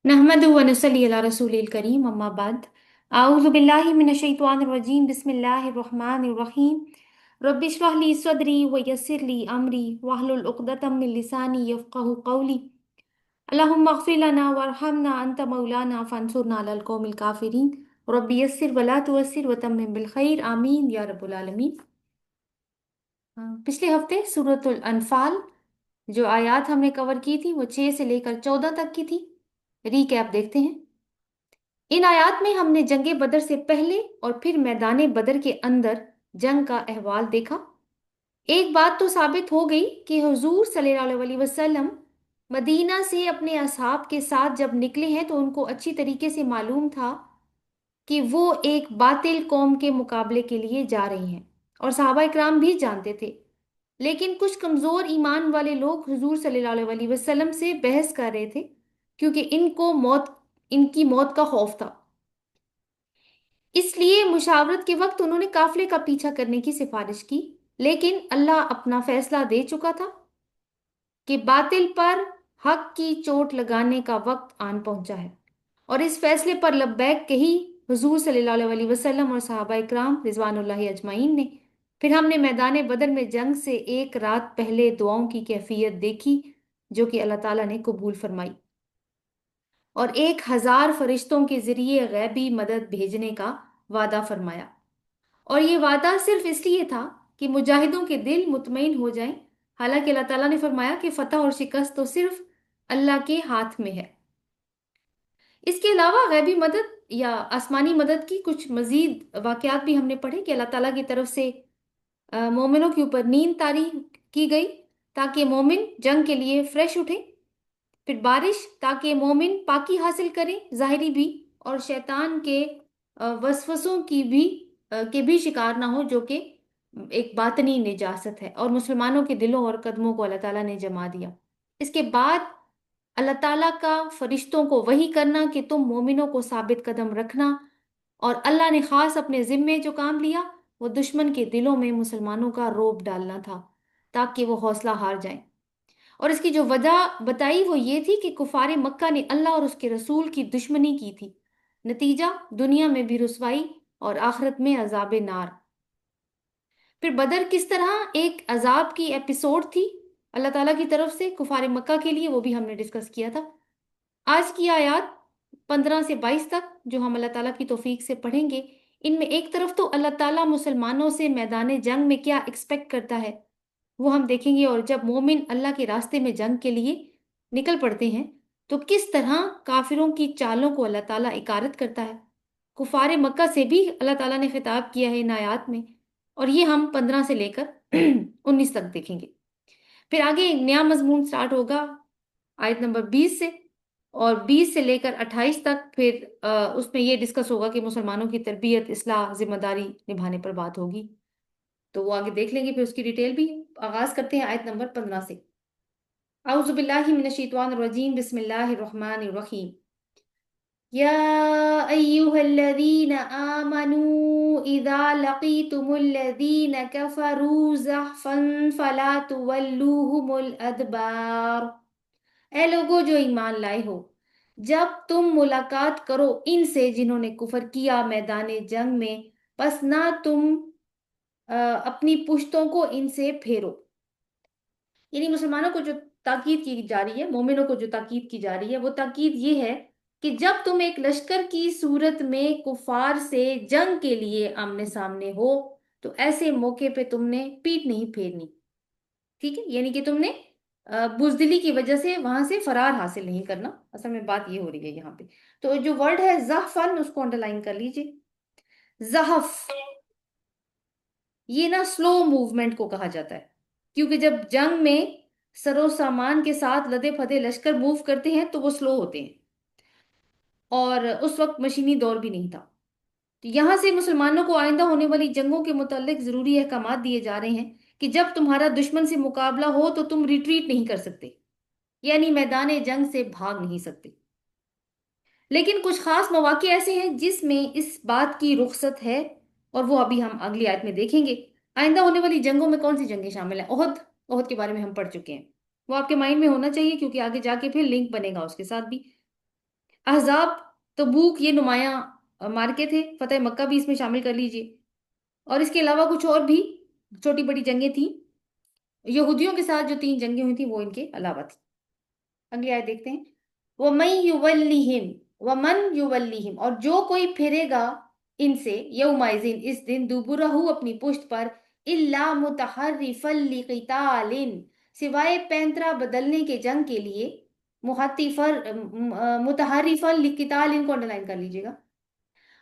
नहमदु व नसल्ली अला रसूलिल करीम अम्मा बाद आऊज़ु बिल्लाहि मिनश शैतानिर रजीम बिस्मिल्लाहिर रहमानिर रहीम रब्बि इश्रह ली सदरी व यस्सिर ली अमरी वहलुल उक़दतम मिन लिसानी यफ़क़हू क़ौली अल्लाहुम्मा इग़फ़िर लना वरहमना अंत मौलाना फ़ंसुरना अलल क़ौमिल काफ़िरीन रब्बि यस्सिर व ला तुअस्सिर व तम्मिम बिल खैर आमीन या रब्बुल आलमीन। पिछले हफ्ते सूरतुल अनफाल जो आयत हमने कवर की थी वो 6 से लेकर 14 तक की थी। रीकैप देखते हैं। इन आयात में हमने जंगे बदर से पहले और फिर मैदान बदर के अंदर जंग का अहवाल देखा। एक बात तो साबित हो गई कि हुजूर सल्लल्लाहु अलैहि वसल्लम मदीना से अपने असहाब के साथ जब निकले हैं तो उनको अच्छी तरीके से मालूम था कि वो एक बातिल कौम के मुकाबले के लिए जा रहे हैं, और सहाबा इकराम भी जानते थे। लेकिन कुछ कमजोर ईमान वाले लोग हुजूर सल्लल्लाहु अलैहि वसल्लम से बहस कर रहे थे क्योंकि इनकी मौत का खौफ था। इसलिए मुशावरत के वक्त उन्होंने काफिले का पीछा करने की सिफारिश की, लेकिन अल्लाह अपना फैसला दे चुका था कि बातिल पर हक की चोट लगाने का वक्त आन पहुंचा है। और इस फैसले पर लब्बैक कही हुजूर सल्लल्लाहु अलैहि वसल्लम और सहाबा इकराम रिजवानुल्लाहि अजमाइन ने। फिर हमने मैदान बदर में जंग से एक रात पहले दुआओं की कैफियत देखी जो कि अल्लाह ताला ने कबूल फरमाई, और 1000 फरिश्तों के जरिए गैबी मदद भेजने का वादा फरमाया। और ये वादा सिर्फ इसलिए था कि मुजाहिदों के दिल मुतमईन हो जाएं। हालांकि अल्लाह ताला ने फरमाया कि फतह और शिकस्त तो सिर्फ अल्लाह के हाथ में है। इसके अलावा गैबी मदद या आसमानी मदद की कुछ मजीद वाकयात भी हमने पढ़े कि अल्लाह ताला की तरफ से मोमिनों के ऊपर नींद तारी की गई ताकि मोमिन जंग के लिए फ्रेश उठे। फिर बारिश ताकि मोमिन पाकी हासिल करें ज़ाहिरी भी, और शैतान के वसवसों के भी शिकार ना हो जो कि एक बातनी निजासत है। और मुसलमानों के दिलों और कदमों को अल्लाह ताला ने जमा दिया। इसके बाद अल्लाह ताला का फरिश्तों को वही करना कि तुम मोमिनों को साबित कदम रखना, और अल्लाह ने खास अपने जिम्मे जो काम लिया वो दुश्मन के दिलों में मुसलमानों का रोब डालना था ताकि वो हौसला हार जाएं। और इसकी जो वजह बताई वो ये थी कि कुफारे मक्का ने अल्लाह और उसके रसूल की दुश्मनी की थी। नतीजा दुनिया में भी रुसवाई और आखिरत में अजाब नार। फिर बदर किस तरह एक अजाब की एपिसोड थी अल्लाह ताला की तरफ से कुफारे मक्का के लिए, वो भी हमने डिस्कस किया था। आज की आयत 15 से 22 तक जो हम अल्लाह ताला की तौफीक से पढ़ेंगे, इनमें एक तरफ तो अल्लाह ताला मुसलमानों से मैदान जंग में क्या एक्सपेक्ट करता है वो हम देखेंगे, और जब मोमिन अल्लाह के रास्ते में जंग के लिए निकल पड़ते हैं तो किस तरह काफिरों की चालों को अल्लाह ताला इकारत करता है। कुफारे मक्का से भी अल्लाह ताला ने खिताब किया है इन आयात में, और ये हम 15 से लेकर 19 तक देखेंगे। फिर आगे एक नया मजमून स्टार्ट होगा आयत नंबर 20 से, और 20 से लेकर 28 तक। फिर उसमें ये डिस्कस होगा कि मुसलमानों की तरबियत इस्लाह जिम्मेदारी निभाने पर बात होगी, तो वो आगे देख लेंगे। फिर उसकी डिटेल भी। आगाज करते हैं आयत नंबर 15 से। औज़ु बिल्लाहि मिनश शैतानिर रजीम बिस्मिल्लाहिर रहमानिर रहीम। या अय्युहल्लज़ीना आमनू इज़ा लक़ीतुमुल्लज़ीना कफ़रू ज़हफ़न फ़ला तुवल्लूहुमुल अदबार। ए लोगो जो ईमान लाए हो, जब तुम मुलाकात करो इनसे जिन्होंने कुफर किया मैदान जंग में, बस ना तुम अपनी पुश्तों को इनसे फेरो। यानी मुसलमानों को जो ताकीद की जा रही है, मोमिनों को जो ताकीद की जा रही है, वो ताकीद ये है कि जब तुम एक लश्कर की सूरत में कुफार से जंग के लिए आमने सामने हो तो ऐसे मौके पे तुमने पीठ नहीं फेरनी। ठीक है, यानी कि तुमने बुजदिली की वजह से वहां से फरार हासिल नहीं करना। असल में बात ये हो रही है यहाँ पे। तो जो वर्ड है जहफन उसको अंडरलाइन कर लीजिए। जहफ ये ना स्लो मूवमेंट को कहा जाता है, क्योंकि जब जंग में सरो सामान के साथ लदे फदे लश्कर मूव करते हैं तो वो स्लो होते हैं, और उस वक्त मशीनी दौर भी नहीं था। तो यहां से मुसलमानों को आइंदा होने वाली जंगों के मुतालिक जरूरी अहकामात दिए जा रहे हैं कि जब तुम्हारा दुश्मन से मुकाबला हो तो तुम रिट्रीट नहीं कर सकते, यानी मैदान जंग से भाग नहीं सकते। लेकिन कुछ खास मौके ऐसे हैं जिसमें इस बात की रुख्सत है, और वो अभी हम अगली आयत में देखेंगे। आइंदा होने वाली जंगों में कौन सी जंगें शामिल हैं? ओहद। ओहद के बारे में हम पढ़ चुके हैं, वो आपके माइंड में होना चाहिए क्योंकि आगे जाके फिर लिंक बनेगा उसके साथ भी। احزاب، تبوک یہ نمایاں مارکے تھے، فتح مکہ بھی اس میں شامل کر لیجئے، اور اس کے علاوہ کچھ اور بھی چھوٹی بڑی جنگیں تھیں۔ یہودیوں کے ساتھ جو 3 جنگیں ہوئی تھیں وہ ان کے علاوہ تھی۔ اگلی آیت دیکھتے ہیں، وَمَن يُوَلِّهِمْ وَمَن يُوَلِّهِمْ، اور جو کوئی پھرے گا ان سے، یومئذ اس دن، دوبرہو اپنی پشت پر، الا متحرفا لقتال، سوائے پینترا بدلنے کے جنگ کے لیے، متحرفا لقتال کو انڈرلائن کر لیجیے گا،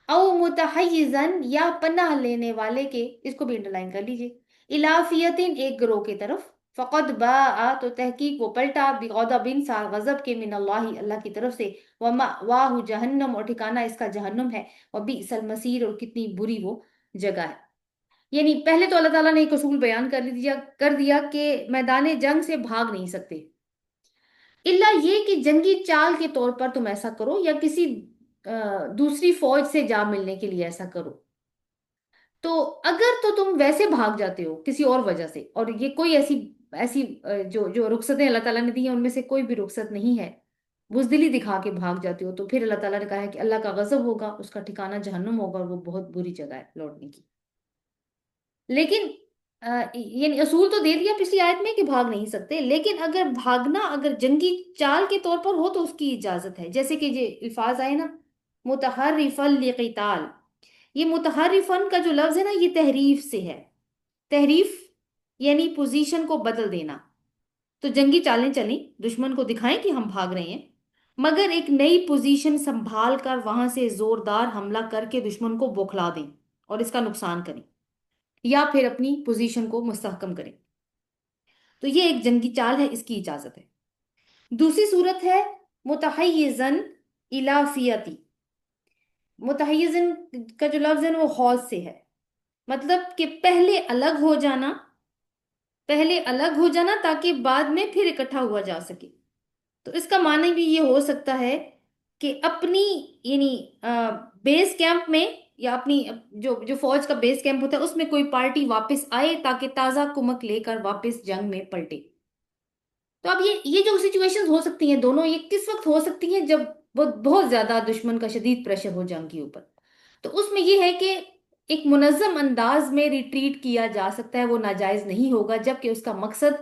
او متحیزن یا پناہ لینے والے کے، اس کو بھی انڈرلائن کر لیجیے، الافیتن ایک گروہ کی طرف، فقد باء تو تحقیق وہ پلٹا، بغضب سا غضب کے، من اللہ اللہ کی طرف سے، ومأواہ جہنم اور ٹھکانہ اس کا جہنم ہے، وبئس المصیر اور کتنی بری وہ جگہ ہے۔ یعنی پہلے تو اللہ تعالیٰ نے ایک اصول بیان کر دیا کہ میدان جنگ سے بھاگ نہیں سکتے، الا یہ کہ جنگی چال کے طور پر تم ایسا کرو، یا کسی دوسری فوج سے جا ملنے کے لیے ایسا کرو۔ تو اگر تو تم ویسے بھاگ جاتے ہو کسی اور وجہ سے، اور یہ کوئی ایسی ایسی جو رخصتیں اللہ تعالیٰ نے دی ہیں ان میں سے کوئی بھی رخصت نہیں ہے، بزدلی دکھا کے بھاگ جاتے ہو، تو پھر اللہ تعالیٰ نے کہا ہے کہ اللہ کا غضب ہوگا، اس کا ٹھکانہ جہنم ہوگا، اور وہ بہت بری جگہ ہے لوٹنے کی۔ لیکن یعنی اصول تو دے دیا پچھلی آیت میں کہ بھاگ نہیں سکتے، لیکن اگر بھاگنا اگر جنگی چال کے طور پر ہو تو اس کی اجازت ہے، جیسے کہ یہ الفاظ آئے نا، متحرفا لقتال، یہ متحرفن کا جو لفظ ہے نا یہ تحریف سے ہے۔ تحریف یعنی پوزیشن کو بدل دینا، تو جنگی چالیں چلیں، دشمن کو دکھائیں کہ ہم بھاگ رہے ہیں، مگر ایک نئی پوزیشن سنبھال کر وہاں سے زوردار حملہ کر کے دشمن کو بوکھلا دیں اور اس کا نقصان کریں، یا پھر اپنی پوزیشن کو مستحکم کریں، تو یہ ایک جنگی چال ہے، اس کی اجازت ہے۔ دوسری صورت ہے متحیزن الی فیتی، متحیزن کا جو لفظ ہے نا وہ حوض سے ہے، مطلب کہ پہلے الگ ہو جانا تاکہ بعد میں پھر اکٹھا ہوا جا سکے۔ تو اس کا معنی بھی یہ ہو سکتا ہے کہ اپنی یعنی بیس کیمپ میں، یا اپنی جو فوج کا بیس کیمپ ہوتا ہے اس میں کوئی پارٹی واپس آئے تاکہ تازہ کمک لے کر واپس جنگ میں پلٹے۔ تو اب یہ جو سچویشنز ہو سکتی ہیں دونوں، یہ کس وقت ہو سکتی ہیں؟ جب بہت زیادہ دشمن کا شدید پریشر ہو جنگ کے اوپر، تو اس میں یہ ہے کہ ایک منظم انداز میں ریٹریٹ کیا جا سکتا ہے، وہ ناجائز نہیں ہوگا، جبکہ اس کا مقصد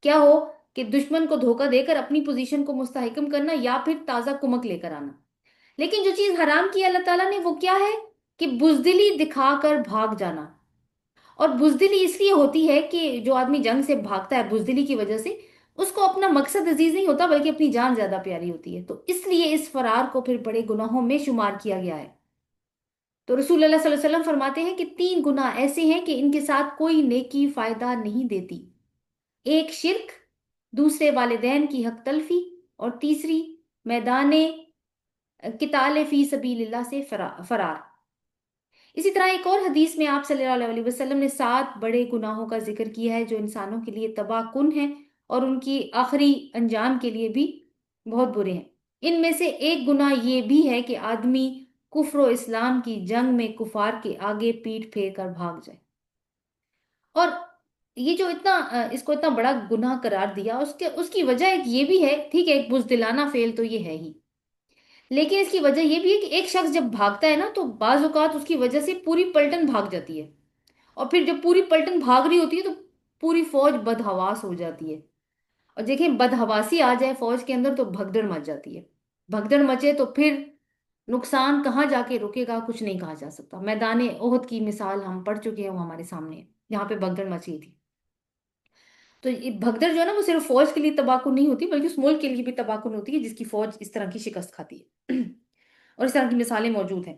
کیا ہو کہ دشمن کو دھوکہ دے کر اپنی پوزیشن کو مستحکم کرنا یا پھر تازہ کمک لے کر آنا۔ لیکن جو چیز حرام کی اللہ تعالیٰ نے وہ کیا ہے کہ بزدلی دکھا کر بھاگ جانا، اور بزدلی اس لیے ہوتی ہے کہ جو آدمی جنگ سے بھاگتا ہے بزدلی کی وجہ سے، اس کو اپنا مقصد عزیز نہیں ہوتا بلکہ اپنی جان زیادہ پیاری ہوتی ہے، تو اس لیے اس فرار کو پھر بڑے گناہوں میں شمار کیا گیا ہے۔ تو رسول اللہ صلی اللہ علیہ وسلم فرماتے ہیں کہ 3 گناہ ایسے ہیں کہ ان کے ساتھ کوئی نیکی فائدہ نہیں دیتی، ایک شرک، دوسرے والدین کی حق تلفی، اور تیسری میدان قتال فی سبیل اللہ سے فرار۔ اسی طرح ایک اور حدیث میں آپ صلی اللہ علیہ وسلم نے 7 بڑے گناہوں کا ذکر کیا ہے جو انسانوں کے لیے تباہ کن ہیں اور ان کی آخری انجام کے لیے بھی بہت برے ہیں۔ ان میں سے ایک گناہ یہ بھی ہے کہ آدمی کفر و اسلام کی جنگ میں کفار کے آگے پیٹھ پھیر کر بھاگ جائے، اور یہ جو اس کو اتنا بڑا گناہ قرار دیا، اس کی وجہ ایک یہ بھی ہے، ٹھیک ہے ایک بزدلانہ فعل تو یہ ہے ہی، لیکن اس کی وجہ یہ بھی ہے کہ ایک شخص جب بھاگتا ہے نا تو بعض اوقات اس کی وجہ سے پوری پلٹن بھاگ جاتی ہے، اور پھر جب پوری پلٹن بھاگ رہی ہوتی ہے تو پوری فوج بدحواس ہو جاتی ہے، اور دیکھیں بدحواسی آ جائے فوج کے اندر تو بھگدڑ مچ جاتی ہے، بھگدڑ مچے تو پھر نقصان کہاں جا کے رکے گا کچھ نہیں کہا جا سکتا۔ میدان احد کی مثال ہم پڑھ چکے ہیں، وہ ہمارے سامنے ہے جہاں پہ بھگدڑ مچی تھی۔ تو یہ بھگدڑ جو ہے نا وہ صرف فوج کے لیے تباہ کن نہیں ہوتی بلکہ اس ملک کے لیے بھی تباہ کن ہوتی ہے جس کی فوج اس طرح کی شکست کھاتی ہے اور اس طرح کی مثالیں موجود ہیں۔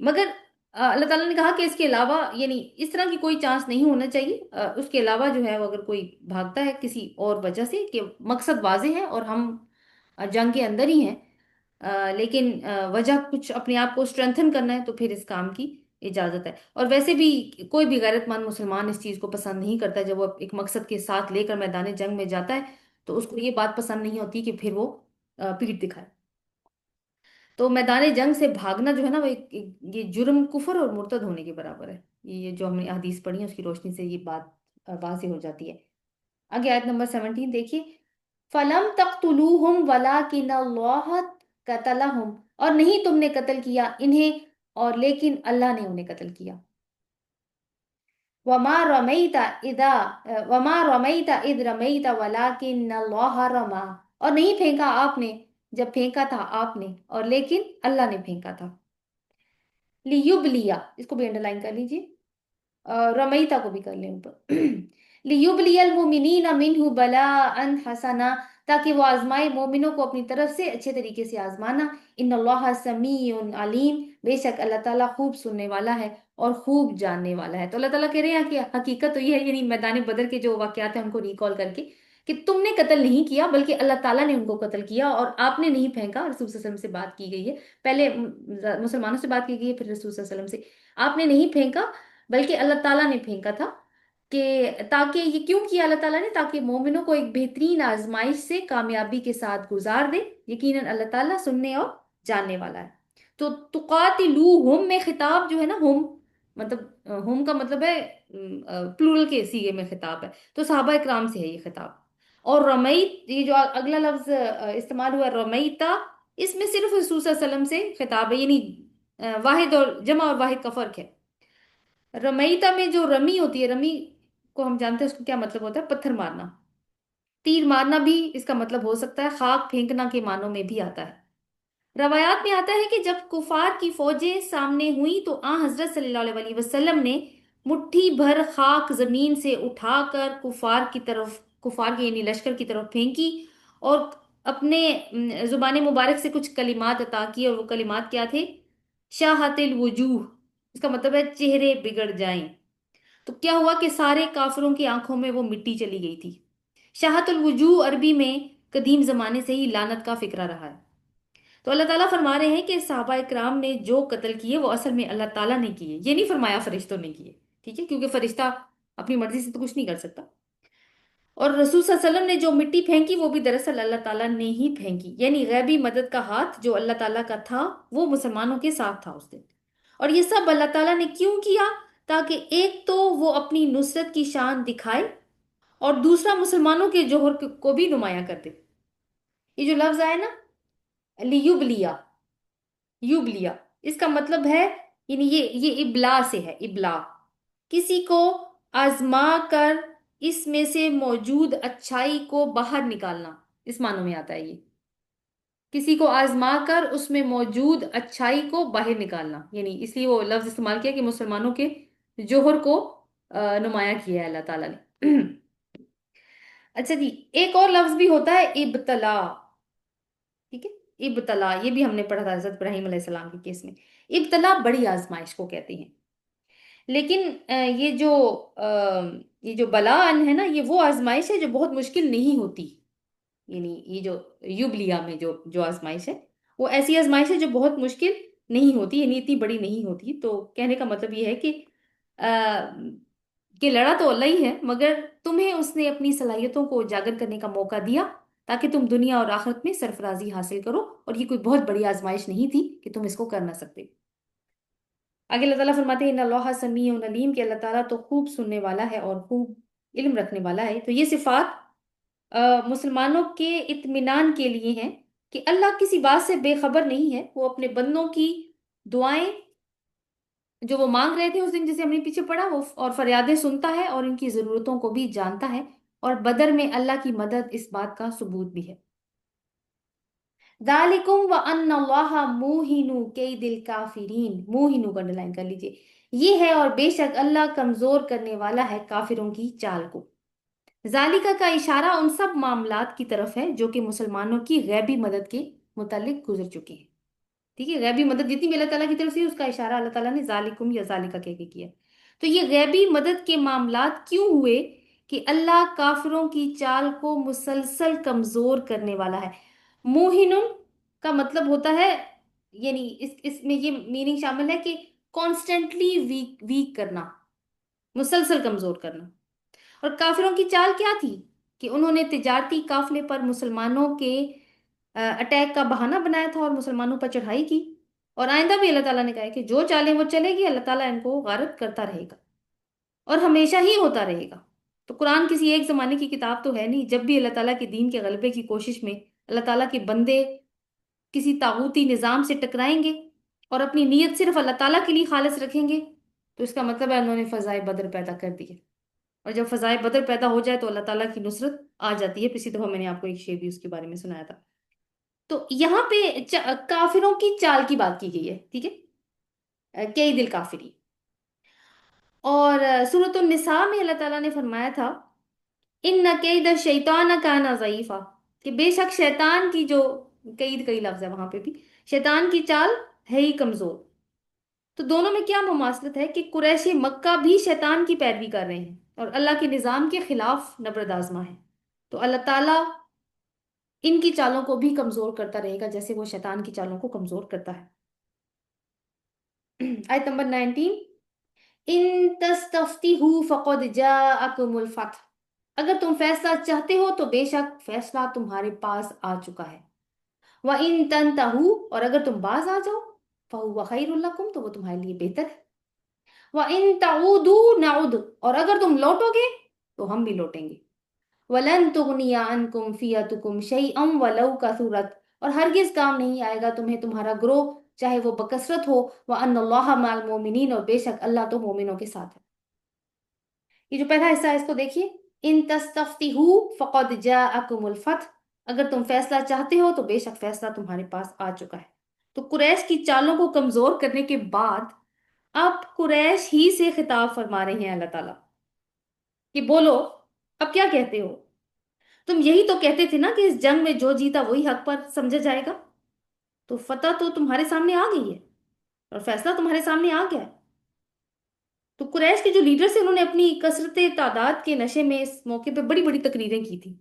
مگر اللہ تعالیٰ نے کہا کہ اس کے علاوہ یعنی اس طرح کی کوئی چانس نہیں ہونا چاہیے، اس کے علاوہ جو ہے وہ اگر کوئی بھاگتا ہے کسی اور وجہ سے کہ مقصد واضح ہے اور ہم جنگ کے اندر ہی ہیں، لیکن وجہ کچھ اپنے آپ کو اسٹرینتھن کرنا ہے، تو پھر اس کام کی اجازت ہے۔ اور ویسے بھی کوئی بھی غیرت مند مسلمان اس چیز کو پسند نہیں کرتا، جب وہ ایک مقصد کے ساتھ لے کر میدان جنگ میں جاتا ہے تو اس کو یہ بات پسند نہیں ہوتی کہ پھر وہ پیٹھ دکھائے۔ تو میدان جنگ سے بھاگنا جو ہے نا وہ یہ جرم کفر اور مرتد ہونے کے برابر ہے، یہ جو ہم نے حدیث پڑھی ہے اس کی روشنی سے یہ بات واضح ہو جاتی ہے۔ آگے آیت نمبر 17 دیکھیے، فَلَمْ تَقْتُلُوهُمْ وَلَٰكِنَّ اللَّهَ कतलहुम, और नहीं तुमने कत्ल किया इन्हें, और लेकिन अल्लाह ने उन्हें कत्ल किया। वमा रमैता इदा वमा रमैता इद रमैता वलाकिन अल्लाह रमा, और नहीं फेंका आपने जब फेंका था आपने, और लेकिन अल्लाह ने फेंका था। लियुबलिया, इसको भी अंडरलाइन कर लीजिए, रमईता को भी कर लें ऊपर। लियुबलियल मुमिनीना मिन्हु बलाअन हसना, ताकि वो आजमाए मोमिनों को अपनी तरफ से अच्छे तरीके से आजमाना। इन्नल्लाह समीउन अलीम, बेशक अल्लाह ताला खूब सुनने वाला है और खूब जानने वाला है। तो अल्लाह ताला कह रहे हैं कि हकीकत तो ये है, यानी मैदान बदर के जो वाकयात हैं उनको रिकॉल करके, कि तुमने कत्ल नहीं किया बल्कि अल्लाह ताला ने उनको कत्ल किया, और आपने नहीं फेंका। रसूल सल्लल्लाहु अलैहि वसल्लम से बात की गई है, पहले मुसलमानों से बात की गई है, फिर रसूल सल्लल्लाहु अलैहि वसल्लम से। आपने नहीं फेंका बल्कि अल्लाह ताला ने फेंका था, कि ताकि ये क्यों किया अल्लाह ताला ने, ताकि मोमिनों को एक बेहतरीन आजमाइश से कामयाबी के साथ गुजार दे। यकीनन अल्लाह ताला सुनने और जानने वाला है। तो तुकातिलूहुम में खिताब जो है ना, हुम मतलब हुम का मतलब है प्लूरल के सीगे में खिताब है, तो सहाबा इकराम से है ये खिताब। और रमईत, ये जो अगला लफ्ज इस्तेमाल हुआ रमईता, इसमें सिर्फ रसूल सल्लल्लाहु अलैहि वसल्लम से खिताब है, यानी वाहिद और जमा और वाहिद का फर्क है। रमईता में जो रमी होती है, रमी को हम जानते हैं उसको क्या मतलब होता है, पत्थर मारना, तीर मारना भी इसका मतलब हो सकता है, खाक फेंकना के मानों में भी आता है। रवायात में आता है कि जब कुफार की फौजें सामने हुई तो आ हजरत सल्लल्लाहु अलैहि वसल्लम ने मुट्ठी भर खाक जमीन से उठाकर कुफार के यानी लश्कर की तरफ फेंकी, और अपने जुबान मुबारक से कुछ कलिमात अता किए, और वो कलिमात क्या थे? शाहतिल वजूह, इसका मतलब है चेहरे बिगड़ जाएं। तो क्या हुआ कि सारे काफिरों की आंखों में वो मिट्टी चली गई थी। शाहतुल वजूह अरबी में कदीम जमाने से ही लानत का फिक्रा रहा है। तो अल्लाह ताला फरमा रहे हैं कि सहाबा इकराम ने जो कत्ल किए वो असल में अल्लाह ताला ने किए, ये नहीं फरमाया फरिश्तों ने किए। ठीक है, क्योंकि फरिश्ता अपनी मर्जी से तो कुछ नहीं कर सकता। और रसूल सल्लल्लाहु अलैहि वसल्लम ने जो मिट्टी फेंकी वो भी दरअसल अल्लाह ताला ने ही फेंकी, यानी गैबी मदद का हाथ जो अल्लाह ताला का था वो मुसलमानों के साथ था उस दिन। और ये सब अल्लाह ताला ने क्यों किया? ताकि एक तो वो अपनी नुसरत की शान दिखाए, और दूसरा मुसलमानों के जोहर को भी नुमाया कर दे। ये जो लफ्ज आया ना, लियुबलिया, युबलिया, इसका मतलब है, यानी ये इबला से है, इबला, किसी को आजमा कर इसमें से मौजूद अच्छाई को बाहर निकालना, इस मानों में आता है ये। किसी को आजमा कर उसमें मौजूद अच्छाई को बाहर निकालना, यानी इसलिए वो लफ्ज इस्तेमाल किया कि मुसलमानों के जोहर को नुमाया किया है अल्लाह ताला ने। अच्छा जी, एक और लफ्ज भी होता है इब्तला। ठीक है, इब्तला ये भी हमने पढ़ा था हजरत इब्राहिम अलैहिस्सलाम के केस में। इब्तला बड़ी आजमाइश को कहते हैं। लेकिन ये जो बलाअन है ना, ये वो आजमाइश है जो बहुत मुश्किल नहीं होती। यानी ये जो युबलिया में जो जो आजमाइश है, वो ऐसी आजमाइश है जो बहुत मुश्किल नहीं होती, यानी इतनी बड़ी नहीं होती। तो कहने का मतलब ये है कि लड़ा तो अल्लाह ही है, मगर तुम्हें उसने अपनी सलाहियतों को उजागर करने का मौका दिया, ताकि तुम दुनिया और आखिरत में सरफराजी हासिल करो। और ये कोई बहुत बड़ी आजमाइश नहीं थी कि तुम इसको कर ना सकते। आगे अल्लाह ताला फरमाते हैं अल्लाह समीउन अलीम, कि अल्लाह ताला तो खूब सुनने वाला है और खूब इल्म रखने वाला है। तो ये सिफात मुसलमानों के इत्मीनान के लिए हैं, कि अल्लाह किसी बात से बेखबर नहीं है। वो अपने बंदों की दुआएं जो वो मांग रहे थे उस दिन, जैसे हमने पीछे पढ़ा, वो और फरियादें सुनता है और इनकी जरूरतों को भी जानता है। और बदर में अल्लाह की मदद इस बात का सबूत भी है। दालिकुम व अन्नल्लाहा मुहिनु कैदिल काफिरीन, मुहिनु का अंडरलाइन कर लीजिए, ये है और बेशक अल्लाह कमजोर करने वाला है काफिरों की चाल को। जालिका का इशारा उन सब मामलात की तरफ है जो कि मुसलमानों की गैबी मदद के मुतालिक गुजर चुके हैं। ठीक है, गैबी मदद जितनी भी अल्लाह ताला की तरफ से उसका इशारा अल्लाह ताला ने जालिकुम या जालिका कह के किया। तो ये गैबी मदद के मामलात क्यों हुए? कि अल्लाह काफिरों की चाल को मुसलसल कमजोर करने वाला है। मोहिनुन का मतलब होता है, यानी इसमें ये मीनिंग शामिल है कि कॉन्स्टेंटली वीक वीक करना, मुसलसल कमजोर करना। और काफिरों की चाल क्या थी? कि उन्होंने तिजारती काफिले पर मुसलमानों के अटैक का बहाना बनाया था और मुसलमानों पर चढ़ाई की। और आइंदा भी अल्लाह ताला ने कहा है कि जो चालें वो चलेगी, अल्लाह ताला इनको गारत करता रहेगा और हमेशा ही होता रहेगा। तो कुरान किसी एक जमाने की किताब तो है नहीं। जब भी अल्लाह ताला के दीन के गलबे की कोशिश में अल्लाह ताला के बंदे किसी तागूती निज़ाम से टकराएंगे और अपनी नीयत सिर्फ अल्लाह ताला के लिए खालिस रखेंगे, तो इसका मतलब है उन्होंने फजाए बदर पैदा कर दिए। और जब फजाए बदर पैदा हो जाए तो अल्लाह ताला की नुसरत आ जाती है। पिछली दफा मैंने आपको एक शेर भी उसके बारे में सुनाया था। तो यहाँ पे काफिरों की चाल की बात की गई है, ठीक है। कई दिल काफिरी। और सूरत निसा में अल्लाह ताला ने फरमाया था, इन कैद शैतान काना ज़ईफा, कि बेशक शैतान की जो, कैद कई लफ्ज है वहां पे भी, शैतान की चाल है ही कमजोर। तो दोनों में क्या मुमासलत है कि कुरैशी मक्का भी शैतान की पैरवी कर रहे हैं और अल्लाह के निज़ाम के खिलाफ नबरद आजमा है। तो अल्लाह ताला इनकी चालों को भी कमजोर करता रहेगा जैसे वो शैतान की चालों को कमजोर करता है। आयत नंबर 19, इन तस्तफ्तिहु फक़द जाअकुमुल फतह, अगर तुम फैसला चाहते हो तो बेशक फैसला तुम्हारे पास आ चुका है। व इन तंतहु, और अगर तुम बाज आ जाओ, फहुवा खैरुल लकुम, तो वो तुम्हारे लिए बेहतर है। व इन तऊदू नउद, और अगर तुम लौटोगे तो हम भी लौटेंगे। वलन तुगनिया अनकुम फियतुकुम शैअम वलौ कसुरत, और हरगिज काम नहीं आएगा तुम्हें तुम्हारा ग्रोह चाहे वो बकसरत हो। व अन्नल्लाह मअल मोमिनीन, और बेशक अल्लाह तो मोमिनों के साथ है। ये जो पहला हिस्सा है इसको देखिए, इन तस्तफ्तिहु फक़द जाअकुमुल फतह, अगर तुम फैसला चाहते हो तो बेशक फैसला तुम्हारे पास आ चुका है। तो कुरैश की चालों को कमजोर करने के बाद अब कुरैश ही से खिताब फरमा रहे हैं अल्लाह ताला कि बोलो, अब क्या कहते हो? तुम यही तो कहते थे ना कि इस जंग में जो जीता वही हक पर समझा जाएगा। तो फतह तो तुम्हारे सामने आ गई है और फैसला तुम्हारे सामने आ गया है। तो कुरैश के जो लीडर्स थे उन्होंने अपनी कसरत तादाद के नशे में इस मौके पे बड़ी बड़ी तकरीरें की थी,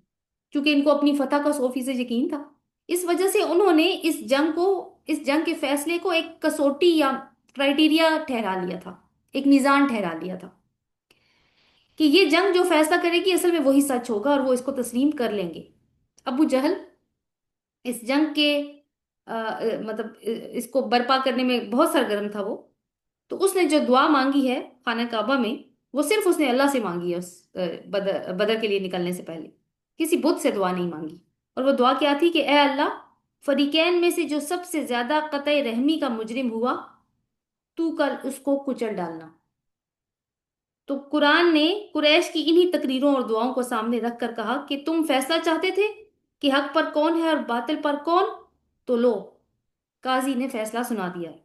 क्योंकि इनको अपनी फतह का 100% यकीन था। इस वजह से उन्होंने इस जंग के फैसले को एक कसौटी या क्राइटेरिया ठहरा लिया था, एक मीज़ान ठहरा लिया था कि ये जंग जो फैसला करेगी असल में वही सच होगा और वो इसको तस्लीम कर लेंगे। अबू जहल इस जंग के मतलब इसको बर्पा करने में बहुत सरगर्म था वो। तो उसने जो दुआ मांगी है खाना काबा में, वो सिर्फ उसने अल्लाह से मांगी है। उस बदर के लिए निकलने से पहले किसी बुत से दुआ नहीं मांगी। और वो दुआ क्या थी कि ए अल्लाह, फरीकैन में से जो सबसे ज्यादा कतई रहमी का मुजरिम हुआ, तू कल उसको कुचल डालना। तो कुरान ने कुरैश की इन्हीं तकरीरों और दुआओं को सामने रख कर कहा कि तुम फैसला चाहते थे कि हक पर कौन है और बातिल पर कौन, तो लो, काजी ने फैसला सुना दिया है।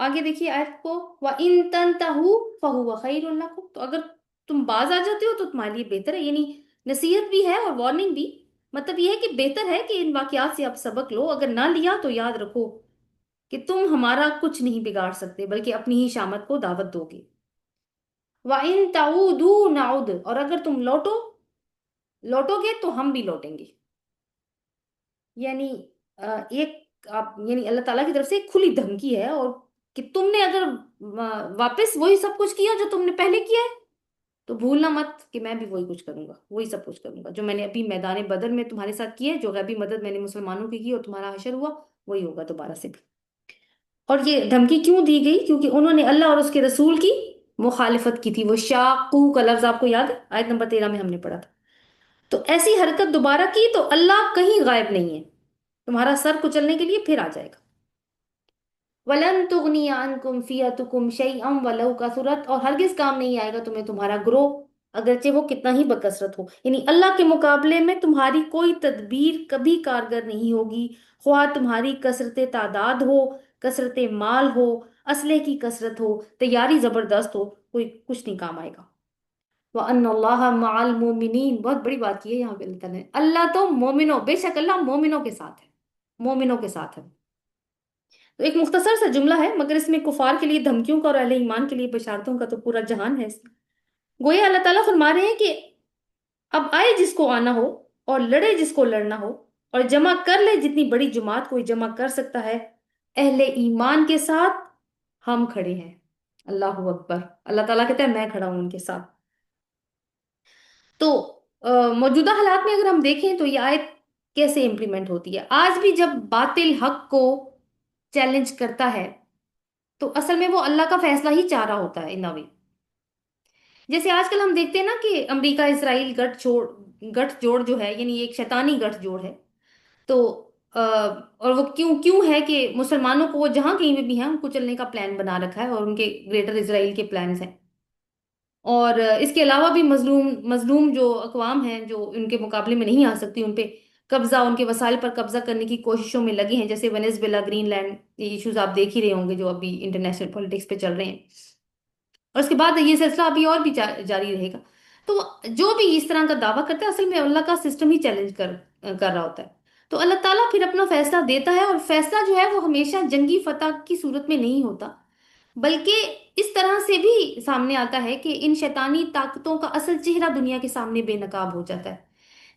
आगे देखिए आयत को, व इन तंतहु फहुवा खैरुल लकुम, तो अगर तुम बाज आ जाते हो तो तुम्हारे लिए बेहतर है। यानी नसीहत भी है और वार्निंग भी। मतलब यह है कि बेहतर है कि इन वाकयात से आप सबक लो। अगर ना लिया तो याद रखो कि तुम हमारा कुछ नहीं बिगाड़ सकते बल्कि अपनी ही शामत को दावत दोगे। व इन ताऊदू नाउद, और अगर तुम लौटोगे तो हम भी लौटेंगे। यानी एक आप यानी अल्लाह ताला की तरफ से एक खुली धमकी है, और कि तुमने अगर वापस वही सब कुछ किया जो तुमने पहले किया है, तो भूलना मत कि मैं भी वही कुछ करूंगा, वही सब कुछ करूंगा जो मैंने अभी मैदान बदर में तुम्हारे साथ किया है। जो गैबी मदद मैंने मुसलमानों की और तुम्हारा हशर हुआ, वही होगा दोबारा से भी। और ये धमकी क्यों दी गई? क्योंकि उन्होंने अल्लाह और उसके रसूल की मुखालिफत की थी। वो शाकू का लफ्ज आपको याद है, आयत नंबर 13 में हमने पढ़ा था। तो ऐसी हरकत दोबारा की तो अल्लाह कहीं गायब नहीं है, तुम्हारा सर कुचलने के लिए फिर आ जाएगा। वलन तुगनी अनकुम फियतुकुम शैअम वलौ कसरत, और हरगिज काम नहीं आएगा तुम्हें तुम्हारा ग्रोह अगरचे वो कितना ही बकसरत हो। यानी अल्लाह के मुकाबले में तुम्हारी कोई तदबीर कभी कारगर नहीं होगी। ख्वाह तुम्हारी कसरत तादाद हो, कसरत माल हो, असले की कसरत हो, तैयारी जबरदस्त हो, कोई कुछ नहीं काम आएगा। व अन्नल्लाह मअल मोमिनीन, बहुत बड़ी बात की है यहाँ पे अल्लाह ताला ने। अल्लाह तो मोमिनों, बेशक अल्लाह मोमिनों के साथ है, मोमिनों के साथ है। तो एक मुख्तसर सा जुमला है, मगर इसमें कुफार के लिए धमकियों का और अहले ईमान के लिए बशारतों का तो पूरा जहान है इसमें। गोया अल्लाह ताला फरमा रहे हैं कि अब आए जिसको आना हो और लड़े जिसको लड़ना हो, और जमा कर ले जितनी बड़ी जुमात कोई जमा कर सकता है, अहले ईमान के साथ हम खड़े हैं। अल्लाह अकबर। अल्लाह ताला कहता है मैं खड़ा हूं उनके साथ। तो मौजूदा हालात में अगर हम देखें तो ये आयत कैसे इंप्लीमेंट होती है। आज भी जब बातिल हक को चैलेंज करता है तो असल में वो अल्लाह का फैसला ही चाह रहा होता है इन अ वे। जैसे आजकल हम देखते हैं ना कि अमेरिका इसराइल गठ छोड़ गठ जोड़ जो है, यानी एक शैतानी गठ जोड़ है। तो और वो क्यों क्यों है कि मुसलमानों को वो जहां कहीं पे भी हैं उनको चलने का प्लान बना रखा है, और उनके ग्रेटर इसराइल के प्लान्स हैं। और इसके अलावा भी मजलूम मजलूम जो अकवाम हैं जो उनके मुकाबले में नहीं आ सकती, उन पे कब्जा, उनके वसाइल पर कब्जा करने की कोशिशों में लगे हैं, जैसे वेनेजुएला, ग्रीनलैंड, ये इश्यूज आप देख ही रहे होंगे जो अभी इंटरनेशनल पॉलिटिक्स पे चल रहे हैं। और उसके बाद ये सिलसिला अभी और भी जारी रहेगा। तो जो भी इस तरह का दावा करता है, असल में अल्लाह का सिस्टम ही चैलेंज कर रहा होता है। तो अल्लाह ताला फिर अपना फैसला देता है, और फैसला जो है वो हमेशा जंगी फतह की सूरत में नहीं होता, बल्कि इस तरह से भी सामने आता है कि इन शैतानी ताकतों का असल चेहरा दुनिया के सामने बेनकाब हो जाता है।